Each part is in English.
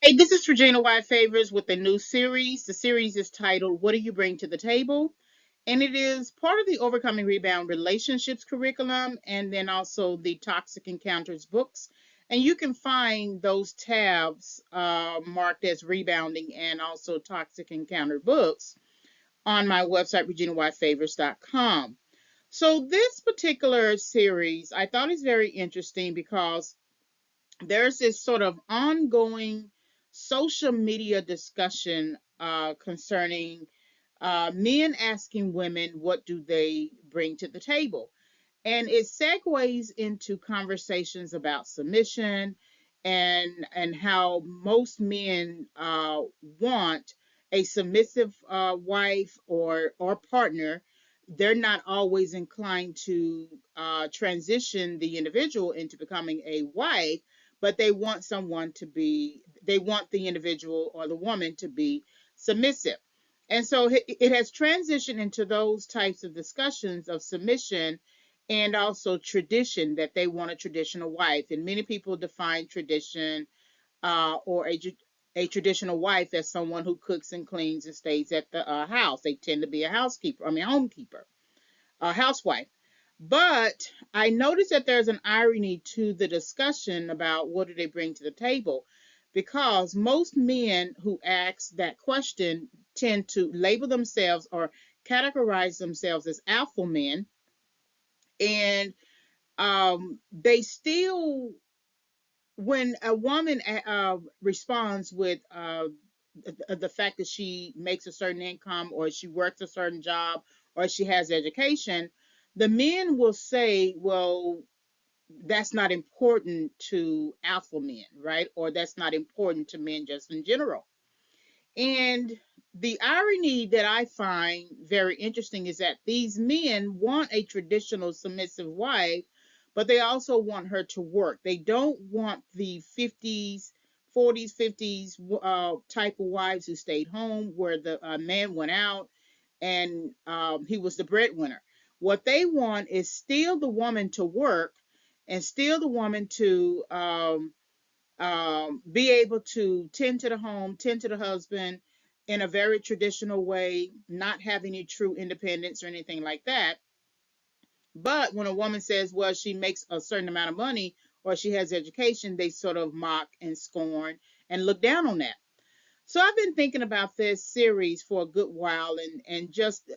Hey, this is Regina White Favors with a new series. The series is titled What Do You Bring to the Table? And it is part of the Overcoming Rebound Relationships curriculum and then also the Toxic Encounters books. And you can find those tabs marked as rebounding and also toxic encounter books on my website, reginawhitefavors.com. So, this particular series I thought is very interesting because there's this sort of ongoing social media discussion concerning men asking women what do they bring to the table, and it segues into conversations about submission and how most men want a submissive wife or partner. They're not always inclined to transition the individual into becoming a wife, but they want the individual or the woman to be submissive. And so it has transitioned into those types of discussions of submission and also tradition, that they want a traditional wife. And many people define tradition or a traditional wife as someone who cooks and cleans and stays at the house. They tend to be a housekeeper, homekeeper, a housewife. But I noticed that there's an irony to the discussion about what do they bring to the table, because most men who ask that question tend to label themselves or categorize themselves as alpha men, and they still, when a woman responds with the fact that she makes a certain income or she works a certain job or she has education, the men will say, well, that's not important to alpha men, right? Or that's not important to men just in general. And the irony that I find very interesting is that these men want a traditional submissive wife, but they also want her to work. They don't want the 50s, 40s, 50s type of wives who stayed home where the man went out and he was the breadwinner. What they want is still the woman to work and still the woman to be able to tend to the home, tend to the husband in a very traditional way, not have any true independence or anything like that. But when a woman says, well, she makes a certain amount of money or she has education, they sort of mock and scorn and look down on that. So I've been thinking about this series for a good while and just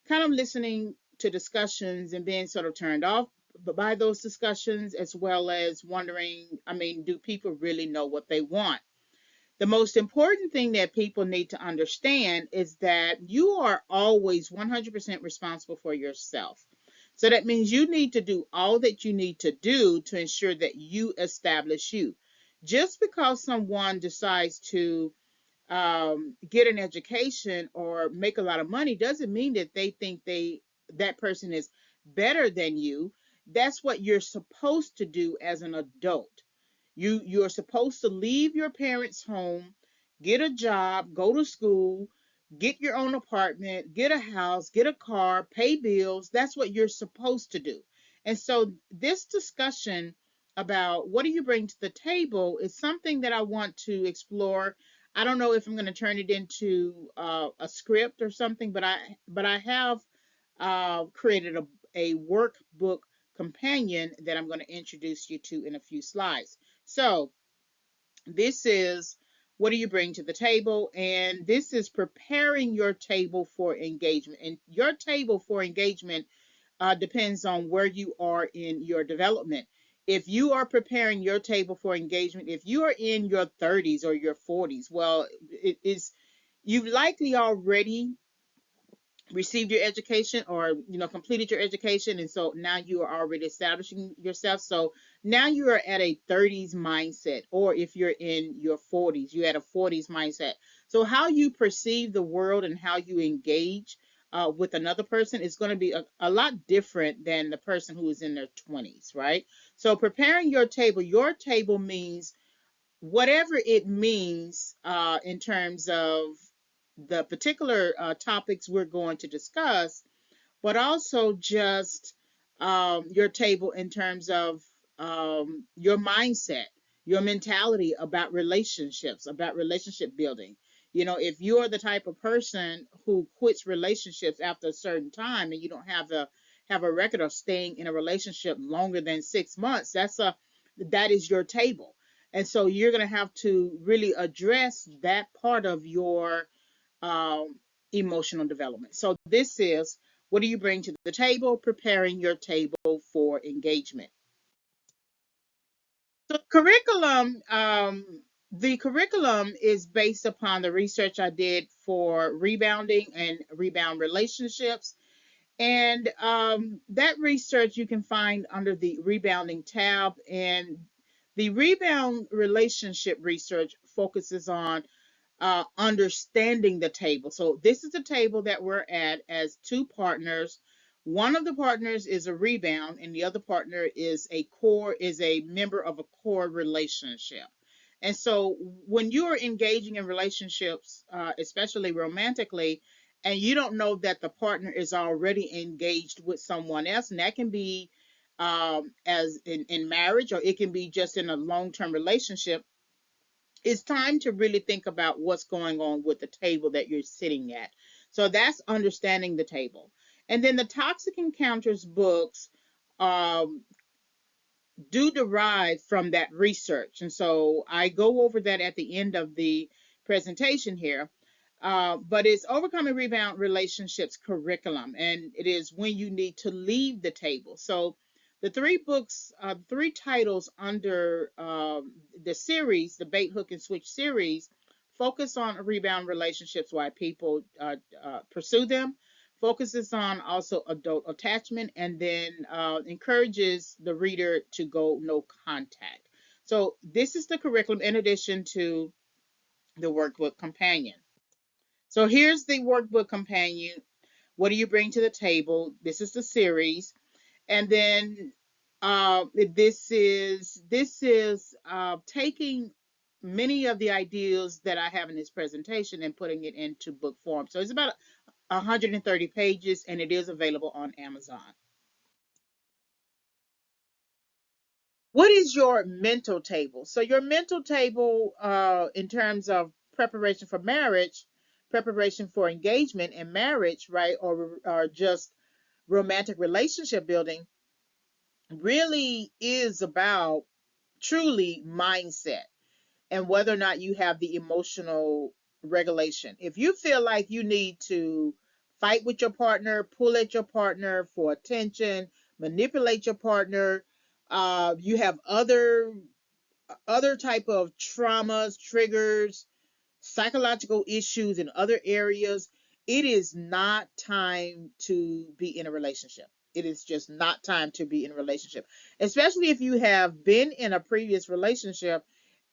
kind of listening to discussions and being sort of turned off by those discussions, as well as wondering, I mean, do people really know what they want? The most important thing that people need to understand is that you are always 100% responsible for yourself. So that means you need to do all that you need to do to ensure that you establish you. Just because someone decides to get an education or make a lot of money doesn't mean that they think that person is better than you. That's what you're supposed to do as an adult. You're supposed to leave your parents' home, get a job, go to school, get your own apartment, get a house, get a car, pay bills. That's what you're supposed to do. And so this discussion about what do you bring to the table is something that I want to explore. I don't know if I'm going to turn it into a script or something, but I have created a workbook companion that I'm going to introduce you to in a few slides. So this is what do you bring to the table, and this is preparing your table for engagement. And your table for engagement depends on where you are in your development. If you are preparing your table for engagement, if you are in your 30s or your 40s, well, it is, you've likely already received your education or completed your education, and so now you are already establishing yourself. So now you are at a 30s mindset, or if you're in your 40s, you're at a 40s mindset. So how you perceive the world and how you engage with another person is going to be a lot different than the person who is in their 20s, right? So preparing your table means whatever it means in terms of the particular topics we're going to discuss, but also just your table in terms of your mindset. your mentality about relationships, about relationship building. You know, if you're the type of person who quits relationships after a certain time and you don't have a record of staying in a relationship longer than 6 months, that is your table. And so you're going to have to really address that part of your um, emotional development. So this is, what do you bring to the table? Preparing your table for engagement. So the curriculum is based upon the research I did for rebounding and rebound relationships. And that research you can find under the rebounding tab. And the rebound relationship research focuses on understanding the table. So this is the table that we're at as two partners. One of the partners is a rebound, and the other partner is a member of a core relationship. And so when you are engaging in relationships, especially romantically, and you don't know that the partner is already engaged with someone else, and that can be as in marriage, or it can be just in a long-term relationship, it's time to really think about what's going on with the table that you're sitting at. So that's understanding the table. And then the Toxic Encounters books um, do derive from that research. And so I go over that at the end of the presentation here. But it's Overcoming Rebound Relationships curriculum, and it is when you need to leave the table. So the three books, three titles under the series, the Bait, Hook, and Switch series, focus on rebound relationships, why people pursue them, focuses on also adult attachment, and then encourages the reader to go no contact. So this is the curriculum in addition to the workbook companion. So here's the workbook companion. What do you bring to the table? This is the series, and then this is taking many of the ideas that I have in this presentation and putting it into book form. So it's about 130 pages, and it is available on Amazon. What is your mental table? So your mental table, in terms of preparation for marriage, preparation for engagement and marriage, right, or just romantic relationship building, really is about truly mindset and whether or not you have the emotional regulation. If you feel like you need to fight with your partner, pull at your partner for attention, manipulate your partner, you have other type of traumas, triggers, psychological issues in other areas, it is not time to be in a relationship. It is just not time to be in a relationship, especially if you have been in a previous relationship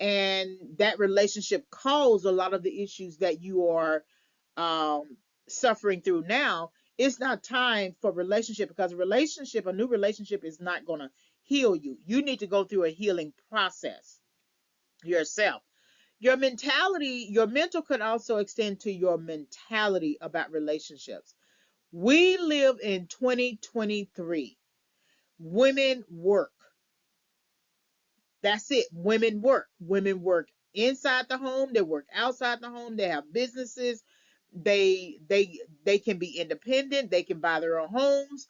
and that relationship caused a lot of the issues that you are suffering through now. It's not time for relationship, because a new relationship is not going to heal you. You need to go through a healing process yourself. Your mental could also extend to your mentality about relationships. We live in 2023. Women work. That's it. Women work. Women work inside the home. They work outside the home. They have businesses. They can be independent. They can buy their own homes.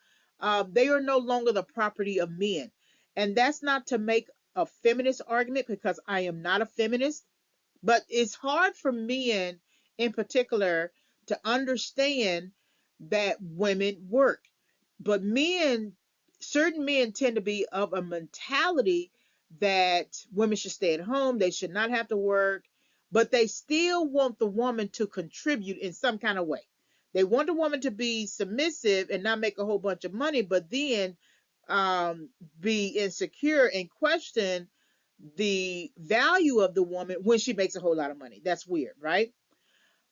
They are no longer the property of men. And that's not to make a feminist argument, because I am not a feminist. But it's hard for men in particular to understand that women work. But certain men tend to be of a mentality that women should stay at home, they should not have to work, but they still want the woman to contribute in some kind of way. They want the woman to be submissive and not make a whole bunch of money, but then um, be insecure and question the value of the woman when she makes a whole lot of money. That's weird, right?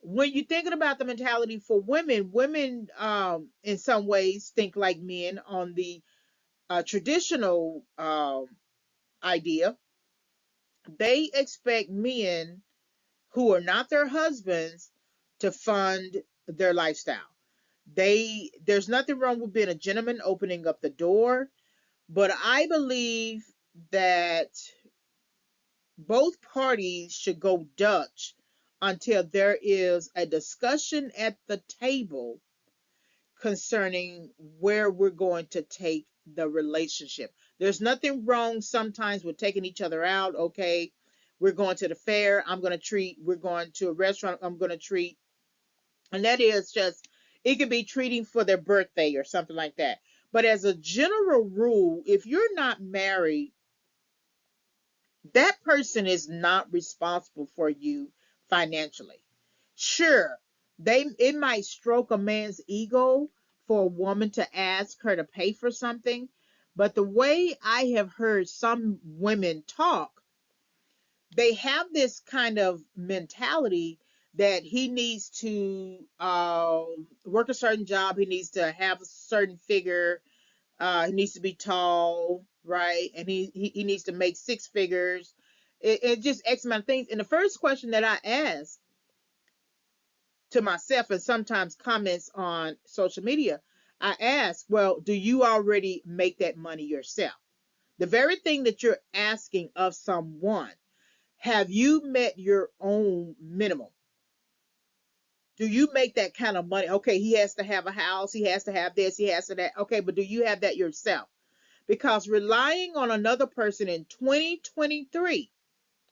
When you're thinking about the mentality for women, women in some ways think like men on the traditional idea. They expect men who are not their husbands to fund their lifestyle. There's nothing wrong with being a gentleman, opening up the door, but I believe that both parties should go Dutch until there is a discussion at the table concerning where we're going to take the relationship. There's nothing wrong sometimes with taking each other out. Okay, we're going to the fair. We're going to a restaurant. I'm going to treat. And that is just, it could be treating for their birthday or something like that. But as a general rule, if you're not married, that person is not responsible for you financially. Sure, it might stroke a man's ego for a woman to ask her to pay for something, but the way I have heard some women talk, they have this kind of mentality that he needs to work a certain job, he needs to have a certain figure, he needs to be tall, right? And he needs to make six figures. It just X amount of things. And the first question that I ask to myself, and sometimes comments on social media, I ask, well, do you already make that money yourself? The very thing that you're asking of someone, have you met your own minimum? Do you make that kind of money? Okay, he has to have a house, he has to have this, he has to that. Okay, but do you have that yourself? Because relying on another person in 2023,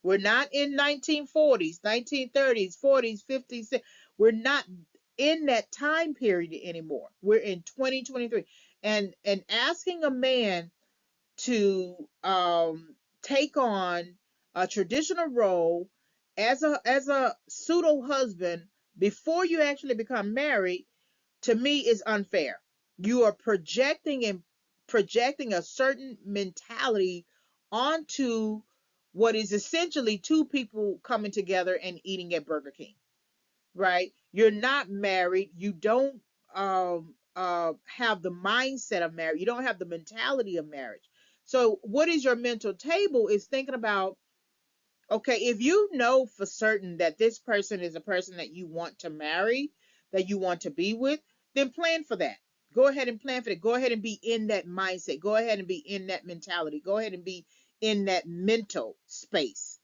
we're not in 1940s, 1930s, 40s, 50s. We're not in that time period anymore. We're in 2023. And asking a man to take on a traditional role as a pseudo husband before you actually become married, to me, is unfair. You are projecting a certain mentality onto what is essentially two people coming together and eating at Burger King, right? You're not married. You don't have the mindset of marriage. You don't have the mentality of marriage. So, what is your mental table? Is thinking about, okay, if you know for certain that this person is a person that you want to marry, that you want to be with, then plan for that. Go ahead and plan for that. Go ahead and be in that mindset. Go ahead and be in that mentality. Go ahead and be in that mental space.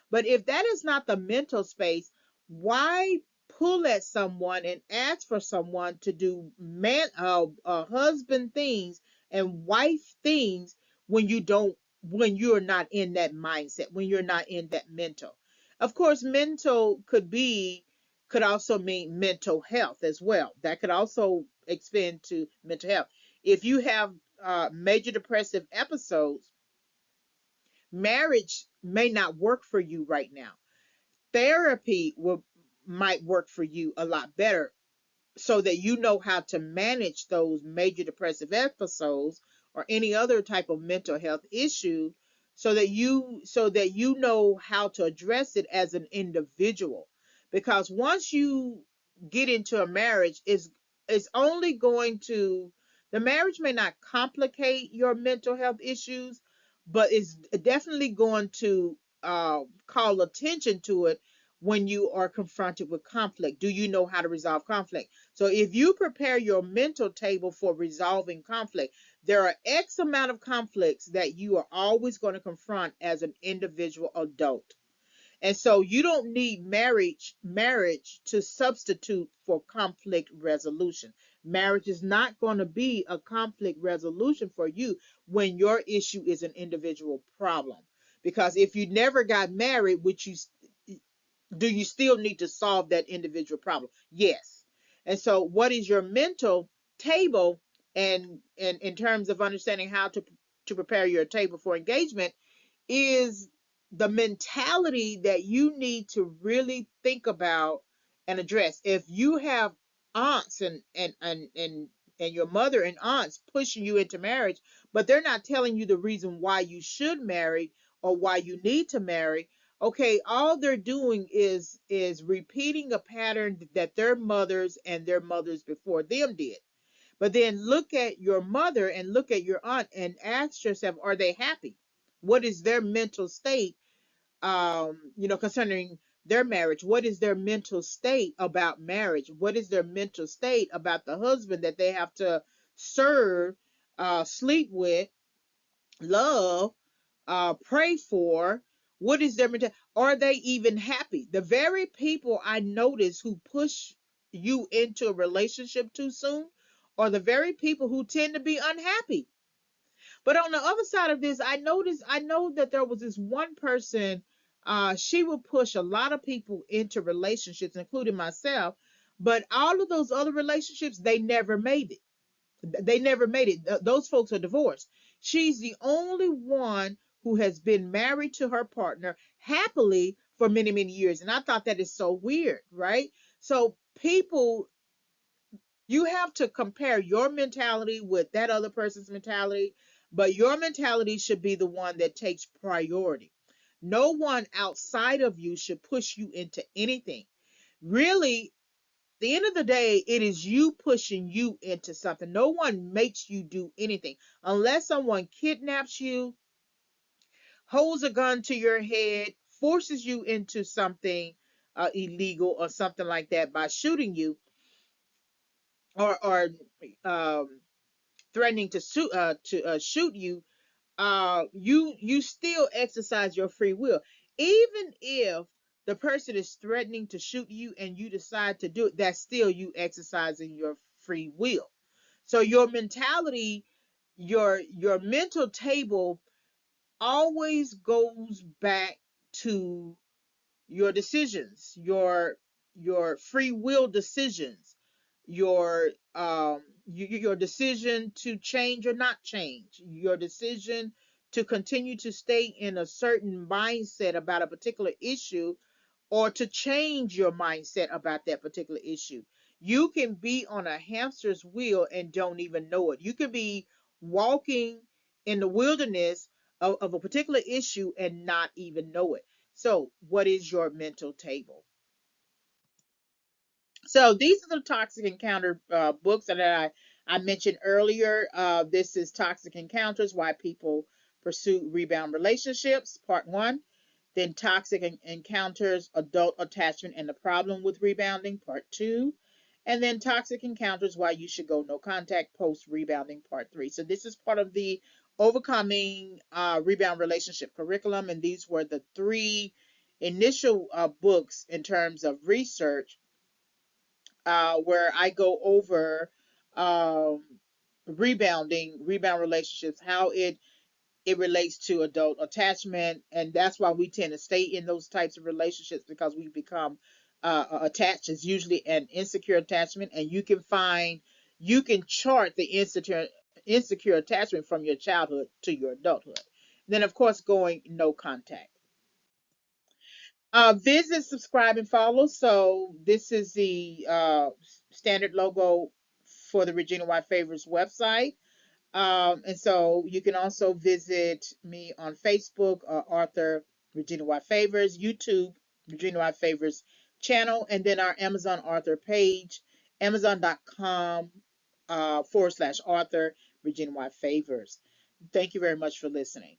But if that is not the mental space, why pull at someone and ask for someone to do husband things and wife things when you're not in that mindset, when you're not in that mental. Of course, mental could also mean mental health as well. That could also expand to mental health. If you have major depressive episodes, marriage may not work for you right now. Therapy might work for you a lot better, so that you know how to manage those major depressive episodes or any other type of mental health issue, so that you know how to address it as an individual. Because once you get into a marriage, is only going to the marriage may not complicate your mental health issues, but it's definitely going to call attention to it when you are confronted with conflict. Do you know how to resolve conflict? So if you prepare your mental table for resolving conflict, there are X amount of conflicts that you are always going to confront as an individual adult. And so you don't need marriage to substitute for conflict resolution. Marriage is not going to be a conflict resolution for you when your issue is an individual problem. Because if you never got married, which you do, you still need to solve that individual problem. Yes. And so what is your mental table, and in terms of understanding how to prepare your table for engagement, is the mentality that you need to really think about and address. If you have aunts and your mother and aunts pushing you into marriage, but they're not telling you the reason why you should marry or why you need to marry, okay, all they're doing is repeating a pattern that their mothers and their mothers before them did. But then look at your mother and look at your aunt and ask yourself, are they happy? What is their mental state, concerning their marriage? What is their mental state about marriage? What is their mental state about the husband that they have to serve, sleep with, love, pray for? What is their mentality? Are they even happy? The very people I notice who push you into a relationship too soon are the very people who tend to be unhappy. But on the other side of this, I know that there was this one person, she would push a lot of people into relationships, including myself, but all of those other relationships, they never made it. They never made it. Those folks are divorced. She's the only one who has been married to her partner happily for many, many years. And I thought that is so weird, right? So people, you have to compare your mentality with that other person's mentality, but your mentality should be the one that takes priority. No one outside of you should push you into anything. Really, the end of the day, it is you pushing you into something. No one makes you do anything unless someone kidnaps you, holds a gun to your head, forces you into something illegal or something like that by shooting you, or um, threatening to shoot you. You still exercise your free will, even if the person is threatening to shoot you and you decide to do it. That's still you exercising your free will. So your mentality, your mental table always goes back to your decisions, your free will decisions, your your decision to change or not change, your decision to continue to stay in a certain mindset about a particular issue or to change your mindset about that particular issue. You can be on a hamster's wheel and don't even know it. You can be walking in the wilderness of a particular issue and not even know it. So, what is your mental table? So, these are the Toxic Encounter books that I mentioned earlier. This is Toxic Encounters: Why People Pursue Rebound Relationships, Part 1. Then Toxic Encounters: Adult Attachment and the Problem with Rebounding, Part 2. And then Toxic Encounters: Why You Should Go No Contact Post Rebounding, Part 3. So, this is part of the Overcoming Rebound Relationship curriculum. And these were the three initial books in terms of research, where I go over um, rebound relationships, how it relates to adult attachment, and that's why we tend to stay in those types of relationships because we become attached. It's usually an insecure attachment, and you can chart the insecure attachment from your childhood to your adulthood. Then, of course, going no contact. Visit, subscribe, and follow. So this is the standard logo for the Regina White Favors website. And so you can also visit me on Facebook, Arthur Regina White Favors, YouTube, Regina White Favors channel, and then our Amazon Arthur page, amazon.com /Arthur Regina White Favors. Thank you very much for listening.